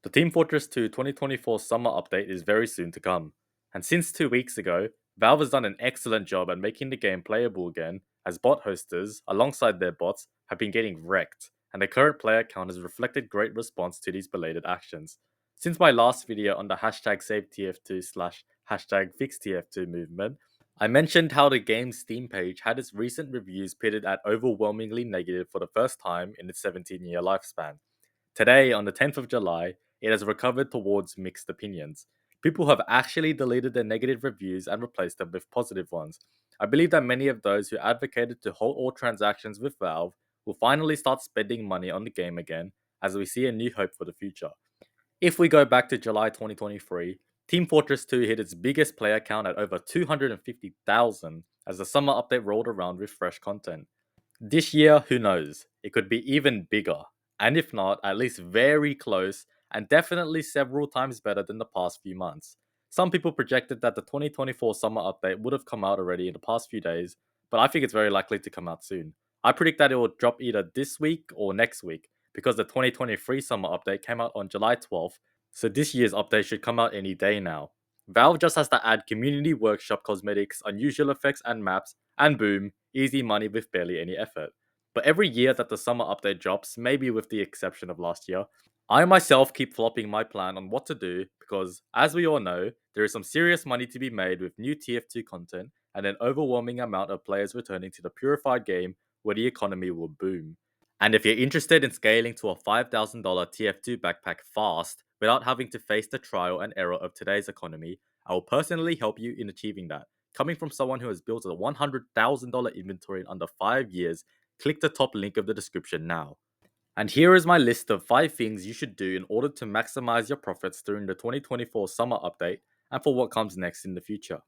The Team Fortress 2 2024 summer update is very soon to come, and since 2 weeks ago, Valve has done an excellent job at making the game playable again, as bot hosters, alongside their bots, have been getting wrecked, and the current player count has reflected great response to these belated actions. Since my last video on the hashtag SaveTF2 slash hashtag FixTF2 movement, I mentioned how the game's Steam page had its recent reviews pitted at overwhelmingly negative for the first time in its 17-year lifespan. Today, on the 10th of July, it has recovered towards mixed opinions. People have actually deleted their negative reviews and replaced them with positive ones. I believe that many of those who advocated to halt all transactions with Valve will finally start spending money on the game again, as we see a new hope for the future. If we go back to July 2023, Team Fortress 2 hit its biggest player count at over 250,000 as the summer update rolled around with fresh content. This year, who knows? It could be even bigger, and if not, at least very close, and definitely several times better than the past few months. Some people projected that the 2024 summer update would have come out already in the past few days, but I think it's very likely to come out soon. I predict that it will drop either this week or next week, because the 2023 summer update came out on July 12th, so this year's update should come out any day now. Valve just has to add community workshop cosmetics, unusual effects and maps, and boom, easy money with barely any effort. But every year that the summer update drops, maybe with the exception of last year, I myself keep flopping my plan on what to do because, as we all know, there is some serious money to be made with new TF2 content and an overwhelming amount of players returning to the purified game where the economy will boom. And if you're interested in scaling to a $5,000 TF2 backpack fast without having to face the trial and error of today's economy, I will personally help you in achieving that. Coming from someone who has built a $100,000 inventory in under 5 years, click the top link of the description now. And here is my list of 5 things you should do in order to maximize your profits during the 2024 summer update and for what comes next in the future.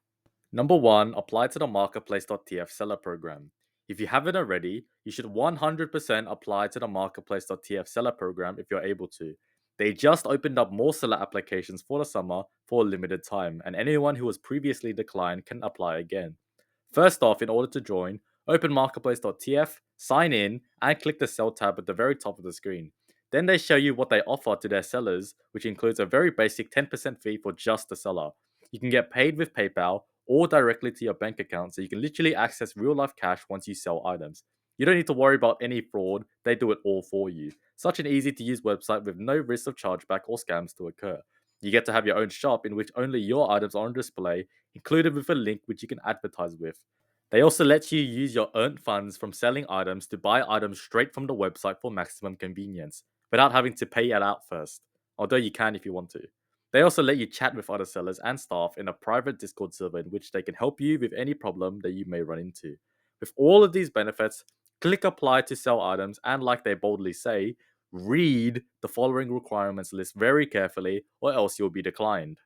Number 1, apply to the Marketplace.tf seller program. If you haven't already, you should 100% apply to the Marketplace.tf seller program if you're able to. They just opened up more seller applications for the summer for a limited time, and anyone who was previously declined can apply again. First off, in order to join, open Marketplace.tf, sign in, and click the sell tab at the very top of the screen. Then they show you what they offer to their sellers, which includes a very basic 10% fee for just the seller. You can get paid with PayPal or directly to your bank account, so you can literally access real life cash once you sell items. You don't need to worry about any fraud, they do it all for you. Such an easy to use website with no risk of chargeback or scams to occur. You get to have your own shop in which only your items are on display, included with a link which you can advertise with. They also let you use your earned funds from selling items to buy items straight from the website for maximum convenience, without having to pay it out first, although you can if you want to. They also let you chat with other sellers and staff in a private Discord server in which they can help you with any problem that you may run into. With all of these benefits, click apply to sell items and, like they boldly say, read the following requirements list very carefully or else you'll be declined.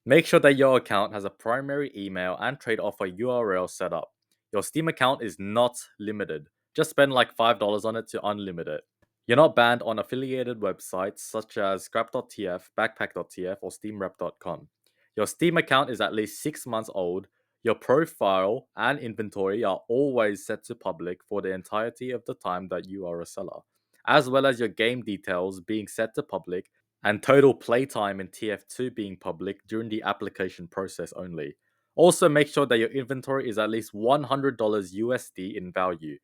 Make sure that your account has a primary email and trade offer URL set up. Your Steam account is not limited. Just spend like $5 on it to unlimit it. You're not banned on affiliated websites such as Scrap.tf, Backpack.tf, or SteamRep.com. Your Steam account is at least 6 months old. Your profile and inventory are always set to public for the entirety of the time that you are a seller, as well as your game details being set to public and total playtime in TF2 being public during the application process only. Also, make sure that your inventory is at least $100 USD in value.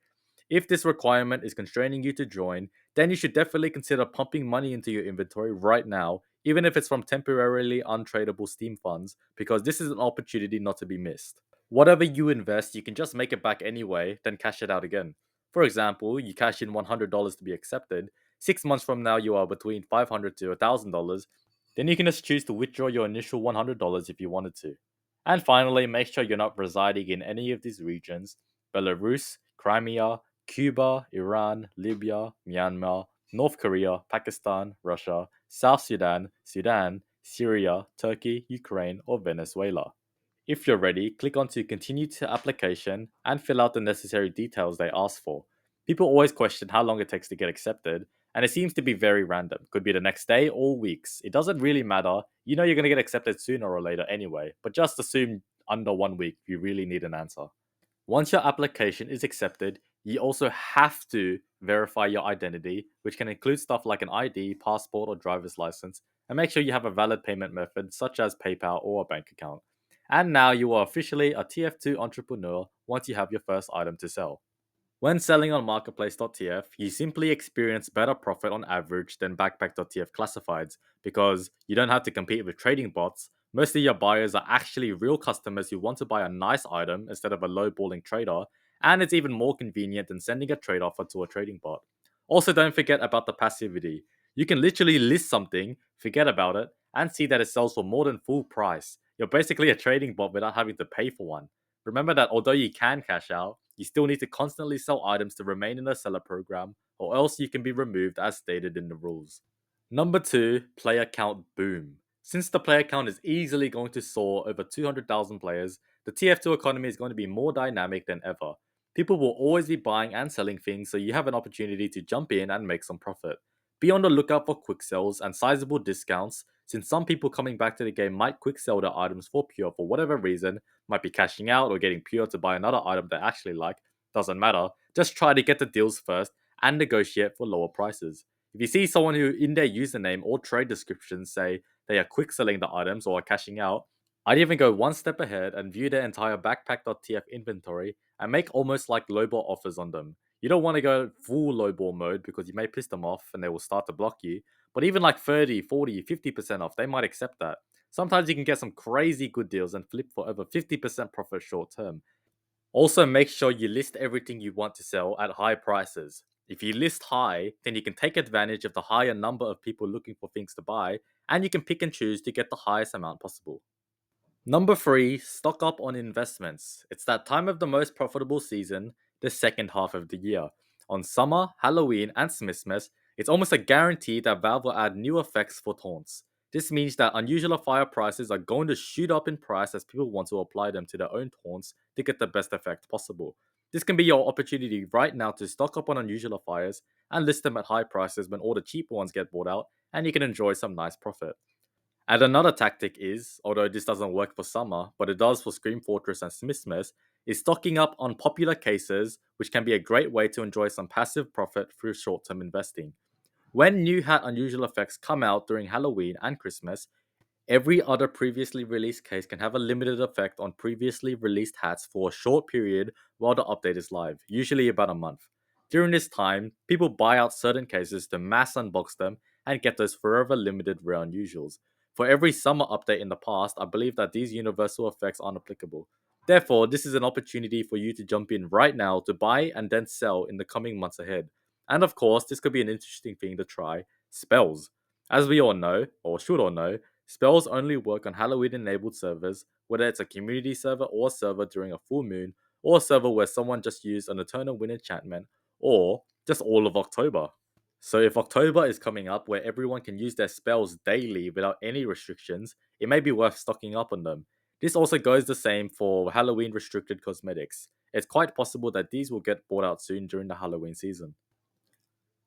If this requirement is constraining you to join, then you should definitely consider pumping money into your inventory right now, even if it's from temporarily untradeable Steam funds, because this is an opportunity not to be missed. Whatever you invest, you can just make it back anyway, then cash it out again. For example, you cash in $100 to be accepted, 6 months from now you are between $500 to $1,000, then you can just choose to withdraw your initial $100 if you wanted to. And finally, make sure you're not residing in any of these regions: Belarus, Crimea, Cuba, Iran, Libya, Myanmar, North Korea, Pakistan, Russia, South Sudan, Sudan, Syria, Turkey, Ukraine, or Venezuela. If you're ready, click on to continue to application and fill out the necessary details they ask for. People always question how long it takes to get accepted, and it seems to be very random. Could be the next day or weeks. It doesn't really matter. You know you're going to get accepted sooner or later anyway, but just assume under 1 week if you really need an answer. Once your application is accepted, you also have to verify your identity, which can include stuff like an ID, passport, or driver's license, and make sure you have a valid payment method such as PayPal or a bank account. And now you are officially a TF2 entrepreneur once you have your first item to sell. When selling on marketplace.tf, you simply experience better profit on average than backpack.tf classifieds because you don't have to compete with trading bots. Most of your buyers are actually real customers who want to buy a nice item instead of a low-balling trader, and it's even more convenient than sending a trade offer to a trading bot. Also, don't forget about the passivity. You can literally list something, forget about it, and see that it sells for more than full price. You're basically a trading bot without having to pay for one. Remember that although you can cash out, you still need to constantly sell items to remain in the seller program, or else you can be removed as stated in the rules. Number 2, player count boom. Since the player count is easily going to soar over 200,000 players, the TF2 economy is going to be more dynamic than ever. People will always be buying and selling things, so you have an opportunity to jump in and make some profit. Be on the lookout for quick sells and sizable discounts, since some people coming back to the game might quick sell their items for Pure for whatever reason, might be cashing out or getting Pure to buy another item they actually like, doesn't matter, just try to get the deals first and negotiate for lower prices. If you see someone who in their username or trade description say they are quick selling the items or are cashing out, I'd even go one step ahead and view their entire backpack.tf inventory and make almost like lowball offers on them. You don't want to go full lowball mode because you may piss them off and they will start to block you, but even like 30, 40, 50% off, they might accept that. Sometimes you can get some crazy good deals and flip for over 50% profit short term. Also, make sure you list everything you want to sell at high prices. If you list high, then you can take advantage of the higher number of people looking for things to buy, and you can pick and choose to get the highest amount possible. Number 3, stock up on investments. It's that time of the most profitable season, the second half of the year. On summer, Halloween, and Smithmas, it's almost a guarantee that Valve will add new effects for taunts. This means that unusual fire prices are going to shoot up in price as people want to apply them to their own taunts to get the best effect possible. This can be your opportunity right now to stock up on unusual fires and list them at high prices when all the cheaper ones get bought out, and you can enjoy some nice profit. And another tactic is, although this doesn't work for summer, but it does for Scream Fortress and Smithmas, is stocking up on popular cases, which can be a great way to enjoy some passive profit through short term investing. When new hat unusual effects come out during Halloween and Christmas, every other previously released case can have a limited effect on previously released hats for a short period while the update is live, usually about a month. During this time, people buy out certain cases to mass unbox them and get those forever limited rare unusuals. For every summer update in the past, I believe that these universal effects aren't applicable. Therefore, this is an opportunity for you to jump in right now to buy and then sell in the coming months ahead. And of course, this could be an interesting thing to try spells. As we all know, or should all know, spells only work on Halloween enabled servers, whether it's a community server or a server during a full moon, or a server where someone just used an Eternal Wind enchantment, or just all of October. So if October is coming up where everyone can use their spells daily without any restrictions, it may be worth stocking up on them. This also goes the same for Halloween restricted cosmetics. It's quite possible that these will get bought out soon during the Halloween season.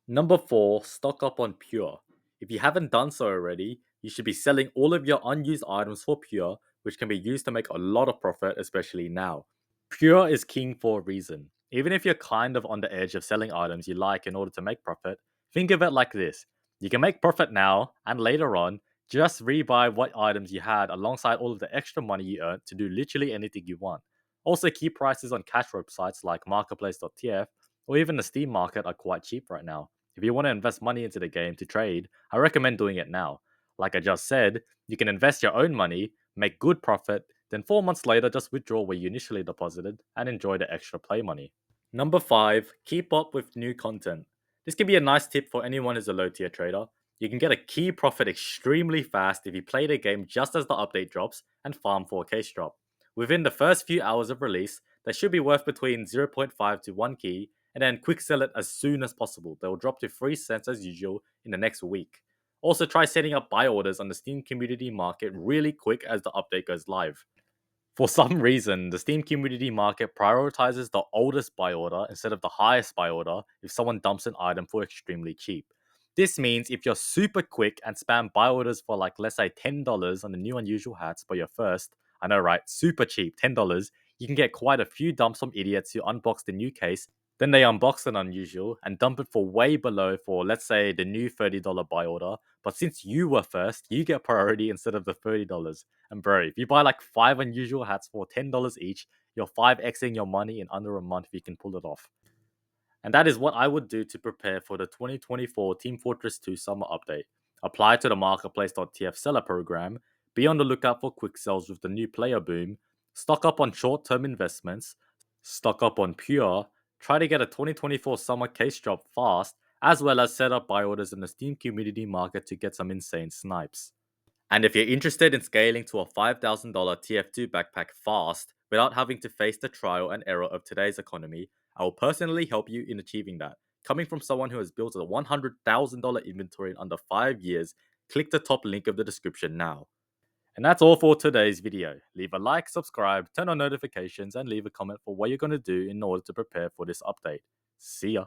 Number 4, stock up on Pure. If you haven't done so already, you should be selling all of your unused items for Pure, which can be used to make a lot of profit, especially now. Pure is king for a reason. Even if you're kind of on the edge of selling items you like in order to make profit, think of it like this. You can make profit now, and later on, just rebuy what items you had alongside all of the extra money you earned to do literally anything you want. Also, key prices on cash rope sites like marketplace.tf or even the Steam market are quite cheap right now. If you want to invest money into the game to trade, I recommend doing it now. Like I just said, you can invest your own money, make good profit, then 4 months later just withdraw where you initially deposited and enjoy the extra play money. Number 5, keep up with new content. This can be a nice tip for anyone who's a low tier trader. You can get a key profit extremely fast if you play the game just as the update drops and farm for a case drop. Within the first few hours of release, they should be worth between zero point 0.5 to 1 key, and then quick sell it as soon as possible. They will drop to 3 cents as usual in the next week. Also, try setting up buy orders on the Steam community market really quick as the update goes live. For some reason, the Steam community market prioritizes the oldest buy order instead of the highest buy order if someone dumps an item for extremely cheap. This means if you're super quick and spam buy orders for like let's say $10 on the new unusual hats but you're first, I know right, super cheap, $10, you can get quite a few dumps from idiots who unbox the new case Then they unbox an unusual and dump it for way below for, let's say, the new $30 buy order. But since you were first, you get priority instead of the $30. And bro, if you buy like 5 unusual hats for $10 each, you're 5xing your money in under a month if you can pull it off. And that is what I would do to prepare for the 2024 Team Fortress 2 summer update. Apply to the marketplace.tf seller program, be on the lookout for quick sells with the new player boom, stock up on short term investments, stock up on Pure, try to get a 2024 summer case drop fast, as well as set up buy orders in the Steam community market to get some insane snipes. And if you're interested in scaling to a $5,000 TF2 backpack fast without having to face the trial and error of today's economy, I will personally help you in achieving that. Coming from someone who has built a $100,000 inventory in under 5 years, click the top link of the description now. And that's all for today's video. Leave a like, subscribe, turn on notifications, and leave a comment for what you're going to do in order to prepare for this update. See ya.